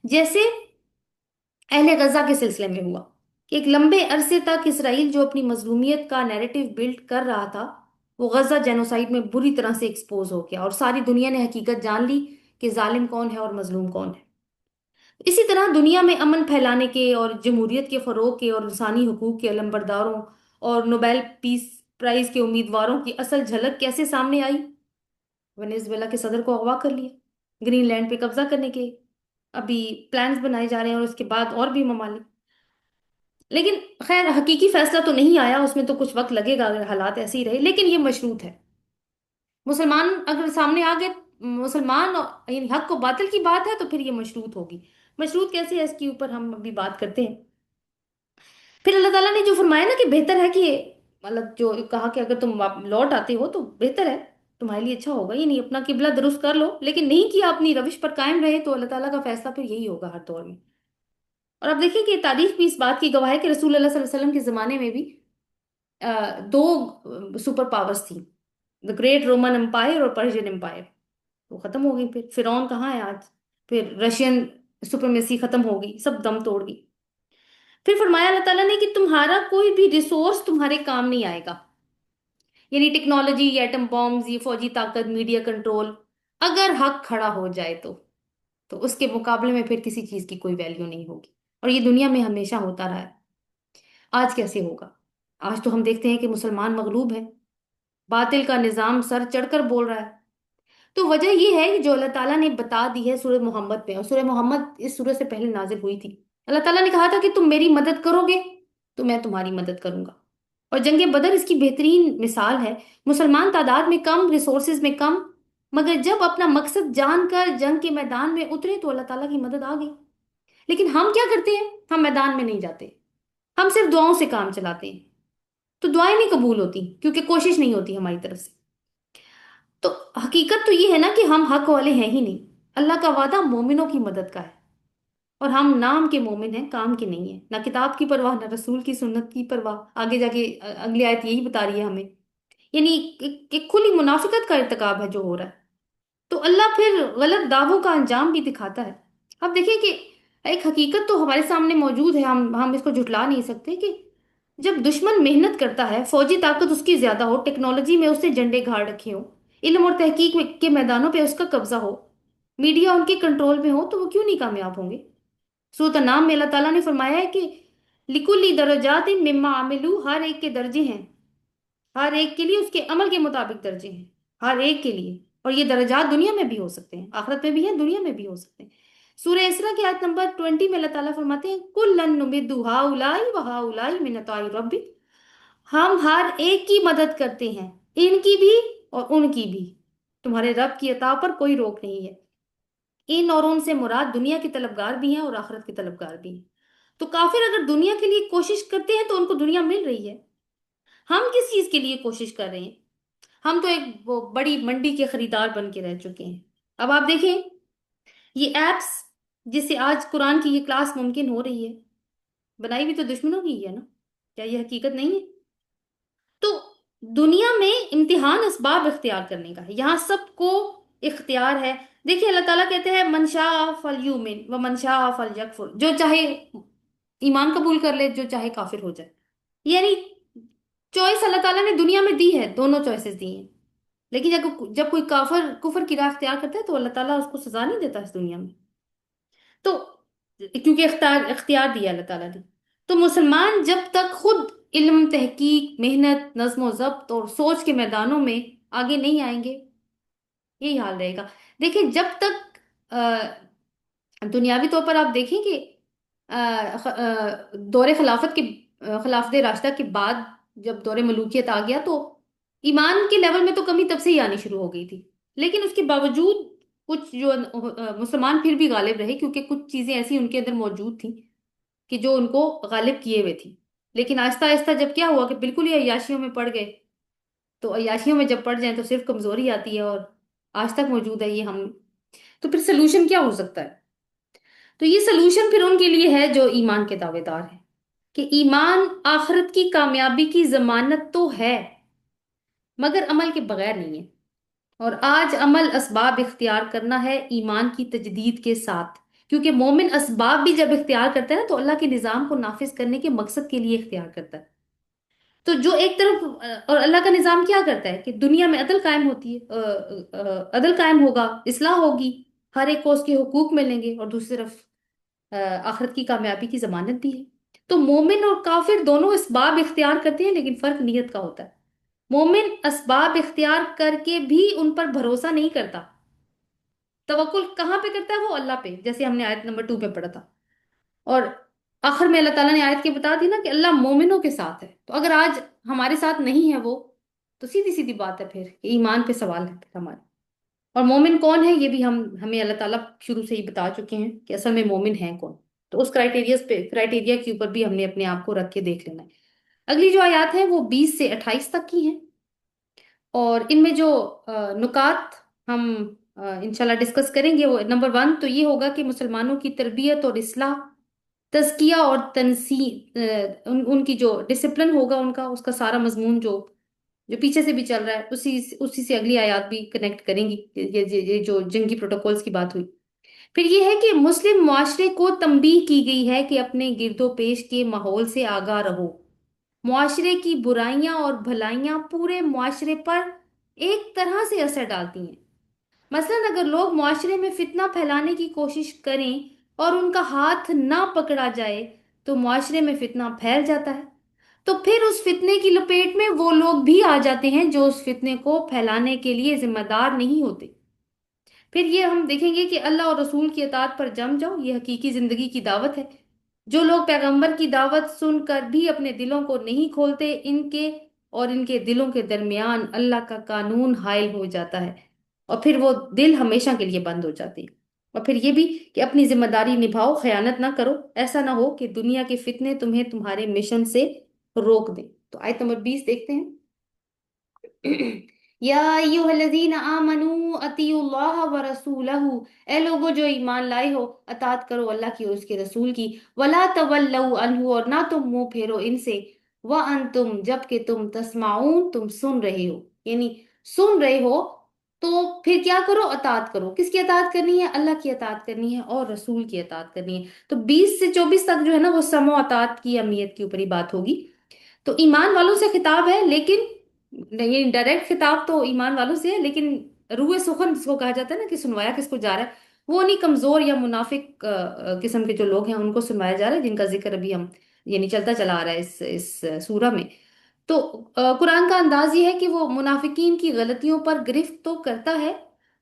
जैसे अहले गजा के सिलसिले में हुआ कि एक लंबे अरसे तक इसराइल जो अपनी मजलूमियत का नैरेटिव बिल्ड कर रहा था, वो गजा जेनोसाइड में बुरी तरह से एक्सपोज हो गया, और सारी दुनिया ने हकीकत जान ली कि जालिम कौन है और मजलूम कौन है। इसी तरह दुनिया में अमन फैलाने के और जमहूरियत के फरोग के और इंसानी हकूक के अलमबरदारों और नोबेल पीस प्राइज के उम्मीदवारों की असल झलक कैसे सामने आई। वेनेजुएला के सदर को अगवा कर लिया, ग्रीनलैंड पे कब्जा करने के अभी प्लान्स बनाए जा रहे हैं, और उसके बाद और भी ममालिक। लेकिन खैर हकीकी फैसला तो नहीं आया, उसमें तो कुछ वक्त लगेगा अगर हालात ऐसे ही रहे, लेकिन ये मशरूत है। मुसलमान अगर सामने आ गए, मुसलमान यानी हक को बातिल की बात है, तो फिर ये मशरूत होगी। मशरूत कैसे है इसके ऊपर हम अभी बात करते हैं। फिर अल्लाह ताला ने जो फरमाया ना कि बेहतर है कि, मतलब जो कहा कि अगर तुम लौट आते हो तो बेहतर है, तुम्हारे लिए अच्छा होगा, ये नहीं अपना किबला दुरुस्त कर लो, लेकिन नहीं किया, अपनी रविश पर कायम रहे, तो अल्लाह ताला का फैसला फिर यही होगा हर दौर में। और अब देखिए कि तारीख भी इस बात की गवाह है कि रसूल अल्लाह सल्लल्लाहु अलैहि वसल्लम के जमाने में भी दो सुपर पावर्स थी, द ग्रेट रोमन एम्पायर और पर्शियन एम्पायर। वो खत्म हो गई, फिर फिरौन कहाँ है आज, फिर रशियन सुप्रीमेसी खत्म हो गई, सब दम तोड़ गई। फिर फरमाया अल्लाह ताला ने कि तुम्हारा कोई भी रिसोर्स तुम्हारे काम नहीं आएगा, यानी टेक्नोलॉजी, ये एटम बॉम्ब्स, ये फौजी ताकत, मीडिया कंट्रोल, अगर हक खड़ा हो जाए तो उसके मुकाबले में फिर किसी चीज की कोई वैल्यू नहीं होगी। और ये दुनिया में हमेशा होता रहा है। आज कैसे होगा? आज तो हम देखते हैं कि मुसलमान मगलूब है, बातिल का निजाम सर चढ़कर बोल रहा है। तो वजह यह है कि जो अल्लाह ताला ने बता दी है सूरह मोहम्मद में, और सूरह मोहम्मद इस सूरह से पहले नाजिल हुई थी। अल्लाह ताला ने कहा था कि तुम मेरी मदद करोगे तो मैं तुम्हारी मदद करूंगा। और जंग बदर इसकी बेहतरीन मिसाल है। मुसलमान तादाद में कम, रिसोर्सेज में कम, मगर जब अपना मकसद जानकर जंग के मैदान में उतरे तो अल्लाह ताला की मदद आ गई। लेकिन हम क्या करते हैं? हम मैदान में नहीं जाते, हम सिर्फ दुआओं से काम चलाते हैं। तो दुआएं नहीं कबूल होती क्योंकि कोशिश नहीं होती हमारी तरफ से। तो हकीकत तो ये है ना कि हम हक वाले हैं ही नहीं। अल्लाह का वादा मोमिनों की मदद का है, और हम नाम के मोमिन हैं, काम के नहीं है। ना किताब की परवाह, ना रसूल की सुन्नत की परवाह। आगे जाके अगली आयत यही बता रही है हमें, यानी एक खुली मुनाफिकत का इर्तिकाब है जो हो रहा है। तो अल्लाह फिर गलत दावों का अंजाम भी दिखाता है। अब देखिए कि एक हकीकत तो हमारे सामने मौजूद है, हम इसको झुटला नहीं सकते कि जब दुश्मन मेहनत करता है, फौजी ताकत उसकी ज्यादा हो, टेक्नोलॉजी में उससे झंडे गाड़ रखे हो, इल्म और तहकीक के मैदानों पे उसका कब्जा हो, मीडिया उनके कंट्रोल में हो, तो वो क्यों नहीं कामयाब होंगे? सूरत नाम में अल्लाह ताला ने फरमाया है कि लिकुल्ली दरजातिन मिम्मा आमिलू, हर एक के दर्जे हैं, हर एक के लिए उसके अमल के मुताबिक दर्जे हैं, हर एक के लिए। और ये दर्जात दुनिया में भी हो सकते हैं, आखिरत में भी है, दुनिया में भी हो सकते हैं। सूरह इसरा की आयत नंबर 20 में अल्लाह ताला फरमाते हैं कुल्लन नुमिद्दु हाउलाई व हाउलाई मिन अताई रब्बी, हम हर एक की मदद करते हैं, इनकी भी और उनकी भी, तुम्हारे रब की अता पर कोई रोक नहीं है। इन और उन से मुराद दुनिया के तलबगार भी हैं और आखिरत के तलबगार भी हैं। तो काफिर अगर दुनिया के लिए कोशिश करते हैं तो उनको दुनिया मिल रही है। हम किस चीज के लिए कोशिश कर रहे हैं? हम तो एक वो बड़ी मंडी के खरीदार बन के रह चुके हैं। अब आप देखें, ये एप्स जिससे आज कुरान की ये क्लास मुमकिन हो रही है, बनाई भी तो दुश्मनों की ही है ना? क्या ये हकीकत नहीं है? तो दुनिया में इम्तिहान इसबाब इख्तियार करने का है, यहाँ सबको इख्तियार है। देखिए अल्लाह ताला कहते हैं मनशा फल यूमिन व मनशा फल यकफुर, जो चाहे ईमान कबूल कर ले, जो चाहे काफिर हो जाए। यानी चॉइस अल्लाह ताला ने दुनिया में दी है, दोनों चॉइसेस दी हैं। लेकिन जब जब कोई काफिर कुफर की राह इख्तियार करता है तो अल्लाह ताला उसको सजा नहीं देता इस दुनिया में। तो क्योंकि इख्तियार इख्तियार दिया अल्लाह ताला ने। तो मुसलमान जब तक खुद इल्म, तहकीक, मेहनत, नज्म ज़ब्त और सोच के मैदानों में आगे नहीं आएंगे, यही हाल रहेगा। देखिए जब तक دنیاوی طور پر آپ دیکھیں کہ دور خلافت کے خلافت راشدہ کے بعد جب دور ملوکیت آ گیا تو ایمان کے لیول میں تو کمی تب سے ہی آنی شروع ہو گئی تھی، لیکن اس کے باوجود کچھ جو مسلمان پھر بھی غالب رہے، کیونکہ کچھ چیزیں ایسی ان کے اندر موجود تھیں کہ جو ان کو غالب کیے ہوئے تھی۔ لیکن آہستہ آہستہ جب کیا ہوا کہ بالکل ہی عیاشیوں میں پڑ گئے، تو عیاشیوں میں جب پڑ جائیں تو صرف کمزوری آتی ہے، اور آج تک موجود ہے یہ ہم۔ تو پھر سلوشن کیا ہو سکتا ہے؟ تو یہ سلوشن پھر ان کے لیے ہے جو ایمان کے دعوے دار ہیں، کہ ایمان آخرت کی کامیابی کی ضمانت تو ہے، مگر عمل کے بغیر نہیں ہے۔ اور آج عمل اسباب اختیار کرنا ہے ایمان کی تجدید کے ساتھ، کیونکہ مومن اسباب بھی جب اختیار کرتا ہے نا تو اللہ کے نظام کو نافذ کرنے کے مقصد کے لیے اختیار کرتا ہے۔ تو جو ایک طرف اور اللہ کا نظام کیا کرتا ہے کہ دنیا میں عدل قائم ہوتی ہے، عدل قائم ہوگا، اصلاح ہوگی، ہر ایک کو اس کے حقوق ملیں گے، اور دوسری طرف آخرت کی کامیابی کی ضمانت بھی ہے۔ تو مومن اور کافر دونوں اسباب اختیار کرتے ہیں، لیکن فرق نیت کا ہوتا ہے۔ مومن اسباب اختیار کر کے بھی ان پر بھروسہ نہیں کرتا، توکل کہاں پہ کرتا ہے؟ وہ اللہ پہ، جیسے ہم نے آیت نمبر 2 پہ پڑھا تھا۔ اور آخر میں اللہ تعالیٰ نے آیت کے بتا دی نا کہ اللہ مومنوں کے ساتھ ہے۔ تو اگر آج ہمارے ساتھ نہیں ہے وہ، تو سیدھی سیدھی بات ہے پھر کہ ایمان پہ سوال ہے پھر ہمارے۔ اور مومن کون ہے یہ بھی ہمیں اللہ تعالیٰ شروع سے ہی بتا چکے ہیں کہ اصل میں مومن ہیں کون۔ تو اس کرائٹیریا کے اوپر بھی ہم نے اپنے آپ کو رکھ کے دیکھ لینا ہے۔ اگلی جو آیات ہیں وہ 20 سے 28 تک کی ہیں، اور ان میں جو نکات ہم انشاءاللہ ڈسکس کریں گے، وہ نمبر 1 تو یہ ہوگا کہ مسلمانوں کی تربیت اور اصلاح، تزکیہ اور تنسیق، ان کی جو ڈسپلن ہوگا ان کا، اس کا سارا مضمون جو جو پیچھے سے بھی چل رہا ہے، اسی سے اگلی آیات بھی کنیکٹ کریں گی، یہ جو جنگی پروٹوکولز کی بات ہوئی۔ پھر یہ ہے کہ مسلم معاشرے کو تنبیہ کی گئی ہے کہ اپنے گرد و پیش کے ماحول سے آگاہ رہو۔ معاشرے کی برائیاں اور بھلائیاں پورے معاشرے پر ایک طرح سے اثر ڈالتی ہیں۔ مثلا اگر لوگ معاشرے میں فتنہ پھیلانے کی کوشش کریں اور ان کا ہاتھ نہ پکڑا جائے تو معاشرے میں فتنہ پھیل جاتا ہے، تو پھر اس فتنے کی لپیٹ میں وہ لوگ بھی آ جاتے ہیں جو اس فتنے کو پھیلانے کے لیے ذمہ دار نہیں ہوتے۔ پھر یہ ہم دیکھیں گے کہ اللہ اور رسول کی اطاعت پر جم جاؤ، یہ حقیقی زندگی کی دعوت ہے۔ جو لوگ پیغمبر کی دعوت سن کر بھی اپنے دلوں کو نہیں کھولتے، ان کے اور ان کے دلوں کے درمیان اللہ کا قانون حائل ہو جاتا ہے، اور پھر وہ دل ہمیشہ کے لیے بند ہو جاتے ہیں۔ اور پھر یہ بھی کہ اپنی ذمہ داری نبھاؤ، خیانت نہ کرو، ایسا نہ ہو کہ دنیا کے فتنے تمہیں تمہارے مشن سے روک دیں۔ تو آیت نمبر 20 دیکھتے ہیں۔ یا ایوہ الذین آمنوا اطیعوا اللہ ورسولہ، اے لوگو جو ایمان لائے ہو، اطاعت کرو اللہ کی اور اس کے رسول کی۔ ولا تولوا عنہ، اور نہ تم منہ پھیرو ان سے۔ وانتم، جبکہ تم تسمعون، تم سن رہے ہو، یعنی سن رہے ہو تو پھر کیا کرو؟ اطاعت کرو۔ کس کی اطاعت کرنی ہے؟ اللہ کی اطاعت کرنی ہے اور رسول کی اطاعت کرنی ہے۔ تو 20 سے 24 تک جو ہے نا وہ سمع و اطاعت کی اہمیت کے اوپر ہی بات ہوگی۔ تو ایمان والوں سے خطاب ہے، لیکن یہ ڈائریکٹ خطاب تو ایمان والوں سے ہے، لیکن روح سخن جس کو کہا جاتا ہے نا کہ سنوایا کس کو جا رہا ہے، وہ نہیں کمزور یا منافق قسم کے جو لوگ ہیں ان کو سنوایا جا رہا ہے، جن کا ذکر ابھی ہم یعنی چلتا چلا آ رہا ہے اس سورہ میں۔ تو قرآن کا انداز یہ ہے کہ وہ منافقین کی غلطیوں پر گرفت تو کرتا ہے،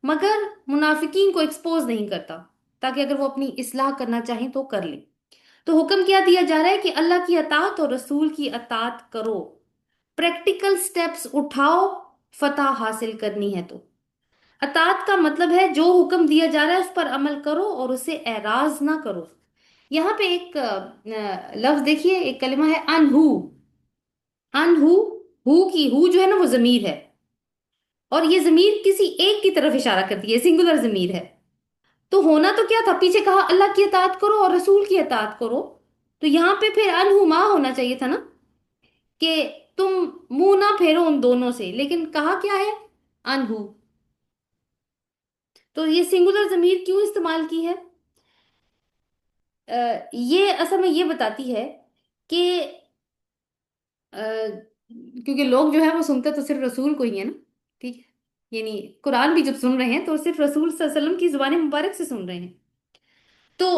مگر منافقین کو ایکسپوز نہیں کرتا، تاکہ اگر وہ اپنی اصلاح کرنا چاہیں تو کر لیں۔ تو حکم کیا دیا جا رہا ہے کہ اللہ کی اطاعت اور رسول کی اطاعت کرو، پریکٹیکل سٹیپس اٹھاؤ، فتح حاصل کرنی ہے تو۔ اطاعت کا مطلب ہے جو حکم دیا جا رہا ہے اس پر عمل کرو اور اسے اعراض نہ کرو۔ یہاں پہ ایک لفظ دیکھیے، ایک کلمہ ہے انہو۔ انہو، ہو کی ہو جو ہے نا وہ ضمیر ہے، اور یہ ضمیر کسی ایک کی طرف اشارہ کرتی ہے، سنگولر ضمیر ہے۔ تو ہونا تو کیا تھا؟ پیچھے کہا اللہ کی اطاعت کرو اور رسول کی اطاعت کرو، تو یہاں پہ پھر انہما ہونا چاہیے تھا نا، کہ تم منہ نہ پھیرو ان دونوں سے، لیکن کہا کیا ہے؟ انہو۔ تو یہ سنگولر ضمیر کیوں استعمال کی ہے؟ یہ اصل میں یہ بتاتی ہے کہ کیونکہ لوگ جو ہے وہ سنتے تو صرف رسول کو ہی ہے نا، ٹھیک ہے، یعنی قرآن بھی جب سن رہے ہیں تو صرف رسول صلی اللہ علیہ وسلم کی زبان مبارک سے سن رہے ہیں۔ تو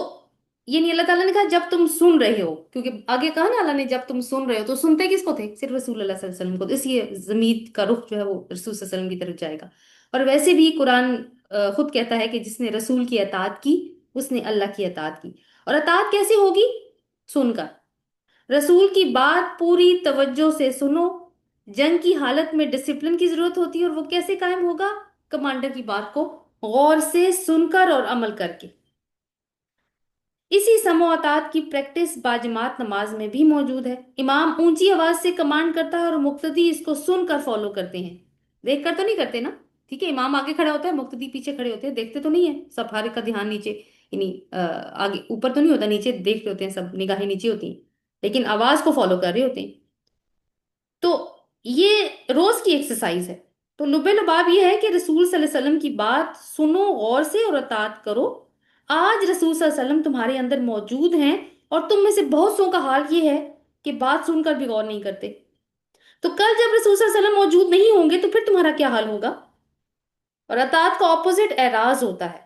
یعنی اللہ تعالیٰ نے کہا جب تم سن رہے ہو، کیونکہ آگے کہا نا اللہ نے جب تم سن رہے ہو، تو سنتے کس کو تھے؟ صرف رسول اللہ صلی اللہ علیہ وسلم کو، تو اس لیے ضمیر کا رخ جو ہے وہ رسول صلی اللہ علیہ وسلم کی طرف جائے گا۔ اور ویسے بھی قرآن خود کہتا ہے کہ جس نے رسول کی اطاعت کی اس نے اللہ کی اطاعت کی. اور اطاعت کیسے ہوگی؟ سن کر. رسول کی بات پوری توجہ سے سنو. جنگ کی حالت میں ڈسپلن کی ضرورت ہوتی ہے، اور وہ کیسے قائم ہوگا؟ کمانڈر کی بات کو غور سے سن کر اور عمل کر کے. اسی سماعتات کی پریکٹس باجماعت نماز میں بھی موجود ہے. امام اونچی آواز سے کمانڈ کرتا ہے اور مقتدی اس کو سن کر فالو کرتے ہیں. دیکھ کر تو نہیں کرتے نا. ٹھیک ہے، امام آگے کھڑا ہوتا ہے، مقتدی پیچھے کھڑے ہوتے ہیں، دیکھتے تو نہیں ہے سب، ہر ایک کا دھیان نیچے، یعنی آگے اوپر تو نہیں ہوتا، نیچے دیکھتے ہوتے ہیں سب، نگاہیں نیچے ہوتی ہیں، لیکن آواز کو فالو کر رہے ہوتے ہیں. تو یہ روز کی ایکسرسائز ہے. تو لب لباب یہ ہے کہ رسول صلی اللہ علیہ وسلم کی بات سنو غور سے اور اطاعت کرو. آج رسول صلی اللہ علیہ وسلم تمہارے اندر موجود ہیں، اور تم میں سے بہت سو کا حال یہ ہے کہ بات سن کر بھی غور نہیں کرتے. تو کل جب رسول صلی اللہ علیہ وسلم موجود نہیں ہوں گے تو پھر تمہارا کیا حال ہوگا؟ اور اطاعت کا اپوزٹ اعراض ہوتا ہے.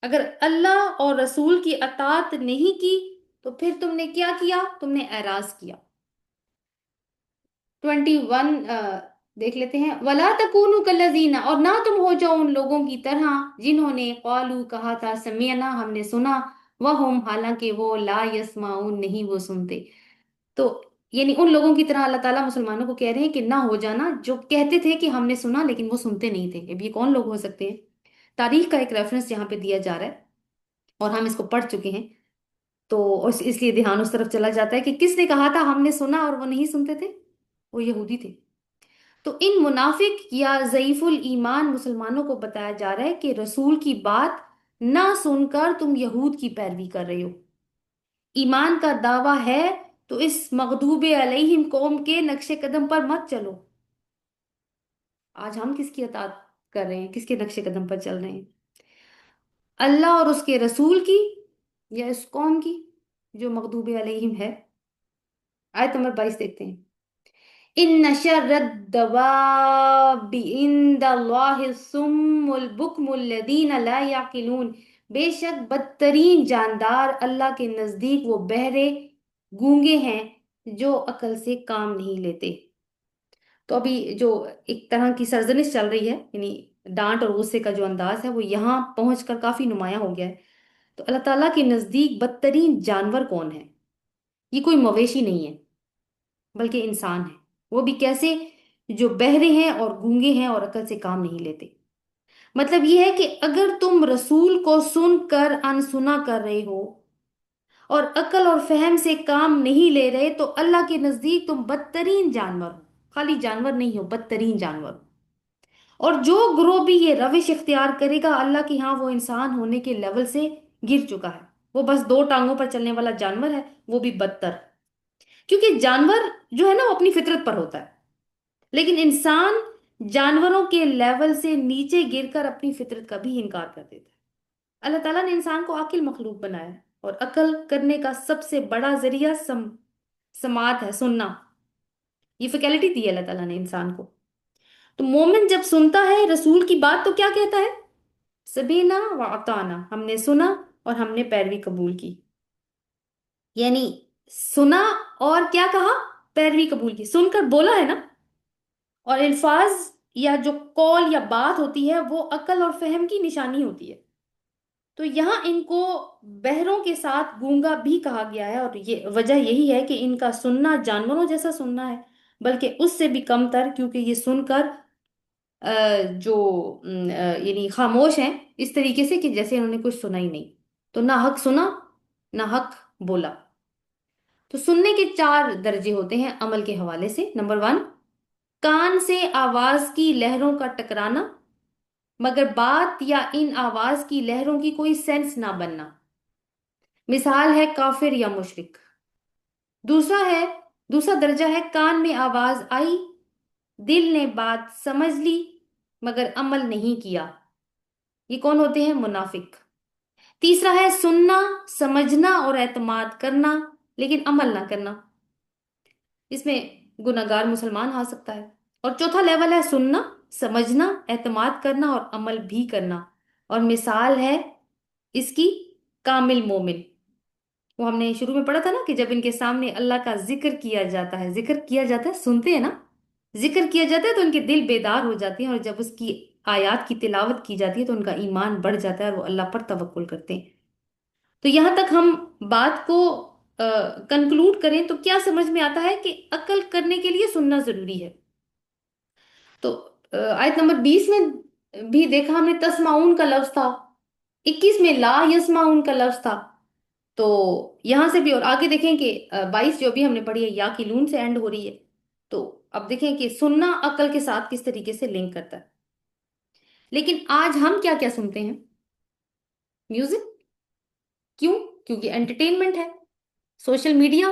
اگر اللہ اور رسول کی اطاعت نہیں کی تو پھر تم نے کیا کیا؟ تم نے اعراض کیا. 21 دیکھ لیتے ہیں. وَلَا تَكُونُوا كَالَّذِينَ، اور نہ تم ہو جاؤ ان لوگوں کی طرح جنہوں نے قالوا کہا تھا سمعنا ہم نے سنا، وَهُمْ حالانکہ وہ لا يسمعون نہیں وہ سنتے. تو یعنی ان لوگوں کی طرح اللہ تعالیٰ مسلمانوں کو کہہ رہے ہیں کہ نہ ہو جانا جو کہتے تھے کہ ہم نے سنا لیکن وہ سنتے نہیں تھے. اب یہ کون لوگ ہو سکتے ہیں؟ تاریخ کا ایک ریفرنس یہاں پہ دیا جا رہا ہے اور ہم اس کو پڑھ چکے ہیں، تو اس لیے دھیان اس طرف چلا جاتا ہے کہ کس نے کہا تھا ہم نے سنا اور وہ نہیں سنتے تھے؟ وہ یہودی تھے. تو ان منافق یا ضعیف الایمان مسلمانوں کو بتایا جا رہا ہے کہ رسول کی بات نہ سن کر تم یہود کی پیروی کر رہے ہو. ایمان کا دعویٰ ہے تو اس مغضوب علیہم قوم کے نقش قدم پر مت چلو. آج ہم کس کی اطاعت کر رہے ہیں؟ کس کے نقش قدم پر چل رہے ہیں؟ اللہ اور اس کے رسول کی، یا اس قوم کی جو مغضوب علیہم ہے؟ آیت نمبر 22 دیکھتے ہیں. ان شر الدواب عند اللہ الصم البکم الذین لا یعقلون، بے شک بدترین جاندار اللہ کے نزدیک وہ بہرے گونگے ہیں جو عقل سے کام نہیں لیتے. تو ابھی جو ایک طرح کی سرزنش چل رہی ہے، یعنی ڈانٹ اور غصے کا جو انداز ہے وہ یہاں پہنچ کر کافی نمایاں ہو گیا ہے. تو اللہ تعالیٰ کے نزدیک بدترین جانور کون ہے؟ یہ کوئی مویشی نہیں ہے بلکہ انسان ہے. وہ بھی کیسے؟ جو بہرے ہیں اور گونگے ہیں اور عقل سے کام نہیں لیتے. مطلب یہ ہے کہ اگر تم رسول کو سن کر انسنا کر رہے ہو اور عقل اور فہم سے کام نہیں لے رہے تو اللہ کے نزدیک تم بدترین جانور ہو. خالی جانور نہیں ہو، بدترین جانور ہو. اور جو گروہ بھی یہ روش اختیار کرے گا اللہ کے ہاں وہ انسان ہونے کے لیول سے گر چکا ہے. وہ بس دو ٹانگوں پر چلنے والا جانور ہے، وہ بھی بدتر. کیونکہ جانور جو ہے نا وہ اپنی فطرت پر ہوتا ہے، لیکن انسان جانوروں کے لیول سے نیچے گر کر اپنی فطرت کا بھی انکار کر دیتا ہے. اللہ تعالیٰ نے انسان کو عاقل مخلوق بنایا ہے، اور عقل کرنے کا سب سے بڑا ذریعہ سماعت ہے، سننا. یہ فیکلٹی دی ہے اللہ تعالیٰ نے انسان کو. تو مومن جب سنتا ہے رسول کی بات تو کیا کہتا ہے؟ سبینا و اطعنا، ہم نے سنا اور ہم نے پیروی قبول کی. یعنی سنا اور کیا کہا؟ پیروی قبول کی. سن کر بولا ہے نا. اور الفاظ یا جو قول یا بات ہوتی ہے وہ عقل اور فہم کی نشانی ہوتی ہے. تو یہاں ان کو بہروں کے ساتھ گونگا بھی کہا گیا ہے، اور یہ وجہ یہی ہے کہ ان کا سننا جانوروں جیسا سننا ہے، بلکہ اس سے بھی کم تر، کیونکہ یہ سن کر جو یعنی خاموش ہیں اس طریقے سے کہ جیسے انہوں نے کچھ سنا ہی نہیں. تو نہ حق سنا نہ حق بولا. تو سننے کے 4 درجے ہوتے ہیں عمل کے حوالے سے. نمبر 1، کان سے آواز کی لہروں کا ٹکرانا مگر بات یا ان آواز کی لہروں کی کوئی سینس نہ بننا. مثال ہے کافر یا مشرک. دوسرا درجہ ہے کان میں آواز آئی، دل نے بات سمجھ لی مگر عمل نہیں کیا. یہ کون ہوتے ہیں؟ منافق. تیسرا ہے سننا، سمجھنا اور اعتماد کرنا لیکن عمل نہ کرنا. اس میں گناہگار مسلمان آ سکتا ہے. اور چوتھا لیول ہے سننا، سمجھنا، اعتماد کرنا اور عمل بھی کرنا. اور مثال ہے اس کی کامل مومن. وہ ہم نے شروع میں پڑھا تھا نا کہ جب ان کے سامنے اللہ کا ذکر کیا جاتا ہے، سنتے ہیں نا، ذکر کیا جاتا ہے تو ان کے دل بیدار ہو جاتے ہیں، اور جب اس کی آیات کی تلاوت کی جاتی ہے تو ان کا ایمان بڑھ جاتا ہے اور وہ اللہ پر توکل کرتے ہیں. تو یہاں تک ہم بات کو کنکلوڈ کریں تو کیا سمجھ میں آتا ہے کہ عقل کرنے کے لیے سننا ضروری ہے؟ تو آیت نمبر 20 میں بھی دیکھا ہم نے تسمعون کا لفظ تھا، 21 میں لا یسمعون کا لفظ تھا، تو یہاں سے بھی، اور آگے دیکھیں کہ 22 جو بھی ہم نے پڑھی ہے یا کی لون سے اینڈ ہو رہی ہے، تو اب دیکھیں کہ سننا عقل کے ساتھ کس طریقے سے لنک کرتا ہے۔ لیکن آج ہم کیا کیا سنتے ہیں؟ میوزک، کیوں؟ کیونکہ انٹرٹینمنٹ ہے، سوشل میڈیا،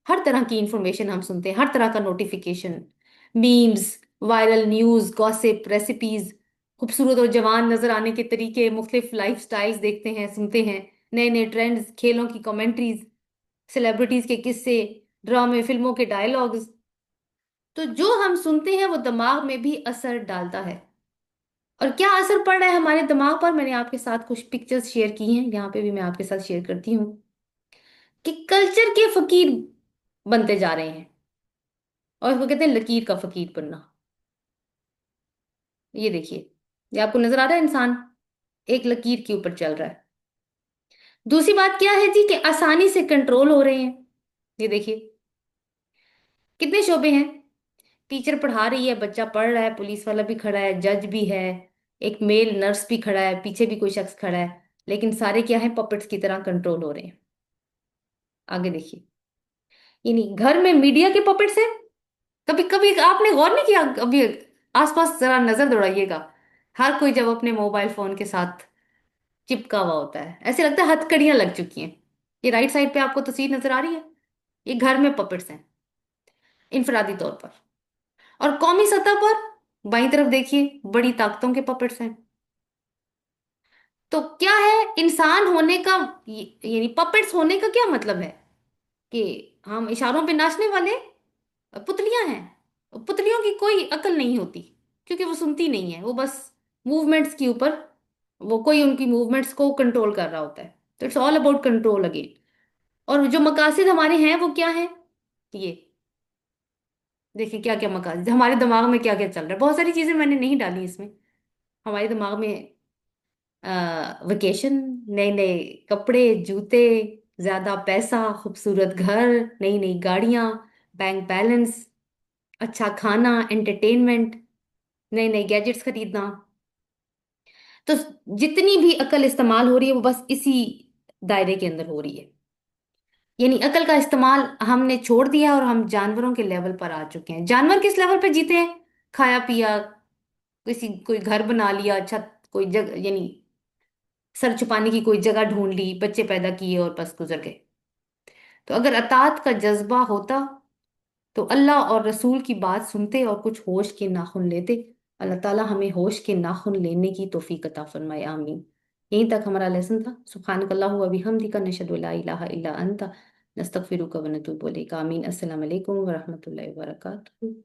ہر طرح کی انفارمیشن ہم سنتے ہیں، ہر طرح کا notification, memes, viral news, gossip, recipes, خوبصورت اور جوان نظر آنے کے طریقے، مختلف لائف سٹائلز دیکھتے ہیں، سنتے ہیں، نئے نئے ٹرینڈز، کھیلوں کی کمنٹریز، سیلیبریٹیز کے قصے، ڈرامے، فلموں کے ڈائلاگز، تو جو ہم سنتے ہیں وہ دماغ میں بھی اثر ڈالتا ہے۔ اور کیا اثر پڑ رہا ہے ہمارے دماغ پر؟ میں نے آپ کے ساتھ کچھ پکچرز شیئر کی ہیں، یہاں پہ بھی میں آپ کے ساتھ شیئر کرتی ہوں کہ کلچر کے فقیر بنتے جا رہے ہیں، اور اس کو کہتے ہیں لکیر کا فقیر بننا۔ یہ دیکھیے، یہ آپ کو نظر آ رہا ہے انسان ایک لکیر کے اوپر چل رہا ہے۔ دوسری بات کیا ہے جی، کہ آسانی سے کنٹرول ہو رہے ہیں۔ یہ دیکھیے کتنے شعبے ہیں، ٹیچر پڑھا رہی ہے، بچہ پڑھ رہا ہے، پولیس والا بھی کھڑا ہے، جج بھی ہے، ایک میل نرس بھی کھڑا ہے، پیچھے بھی کوئی شخص کھڑا ہے، لیکن سارے کیا ہیں؟ پپٹس کی طرح کنٹرول ہو رہے ہیں۔ آگے دیکھیے، یعنی گھر میں میڈیا کے پپٹس ہیں۔ کبھی کبھی آپ نے غور نہیں کیا؟ ابھی آس پاس ذرا نظر دوڑائیے گا، ہر کوئی جب اپنے موبائل فون کے ساتھ چپکا ہوا ہوتا ہے، ایسے لگتا ہے ہتھ کڑیاں لگ چکی ہیں۔ یہ رائٹ سائڈ پہ آپ کو تصویر نظر آ رہی ہے، یہ گھر میں پپٹس ہیں انفرادی طور پر۔ اور قومی سطح پر بائیں طرف دیکھیے، بڑی طاقتوں کے پپٹس ہیں۔ تو کیا ہے انسان ہونے کا، یعنی پپٹس ہونے کا کیا مطلب ہے؟ کہ ہم اشاروں پہ ناچنے والے پتلیاں ہیں، پتلیوں کی کوئی عقل نہیں ہوتی، کیونکہ وہ سنتی نہیں ہے، وہ بس موومنٹس کے اوپر، وہ کوئی ان کی موومنٹس کو کنٹرول کر رہا ہوتا ہے۔ تو it's all about control again. اور جو مقاصد ہمارے ہیں وہ کیا ہیں؟ یہ دیکھیں کیا کیا مقاصد ہمارے دماغ میں کیا کیا چل رہا ہے، بہت ساری چیزیں میں نے نہیں ڈالی اس میں۔ ہمارے دماغ میں ویکیشن، نئے نئے کپڑے، جوتے، زیادہ پیسہ، خوبصورت گھر، نئی نئی گاڑیاں، بینک بیلنس، اچھا کھانا، انٹرٹینمنٹ، نئے نئے گیجٹس خریدنا۔ تو جتنی بھی عقل استعمال ہو رہی ہے وہ بس اسی دائرے کے اندر ہو رہی ہے، یعنی عقل کا استعمال ہم نے چھوڑ دیا اور ہم جانوروں کے لیول پر آ چکے ہیں۔ جانور کس لیول پہ جیتے ہیں؟ کھایا پیا، کسی کوئی گھر بنا لیا، چھت، کوئی جگہ، یعنی سر چھپانے کی کوئی جگہ ڈھونڈ لی، بچے پیدا کیے اور بس گزر گئے۔ تو اگر اطاعت کا جذبہ ہوتا تو اللہ اور رسول کی بات سنتے اور کچھ ہوش کے ناخن لیتے۔ اللہ تعالیٰ ہمیں ہوش کے ناخن لینے کی توفیق عطا فرمائے، آمین۔ یہیں تک ہمارا لیسن تھا۔ سبحانک اللہم و بحمدک، نشہد ان لا الہ الا انت، نستغفرک و نتوب الیک۔ آمین۔ السلام علیکم ورحمۃ اللہ وبرکاتہ۔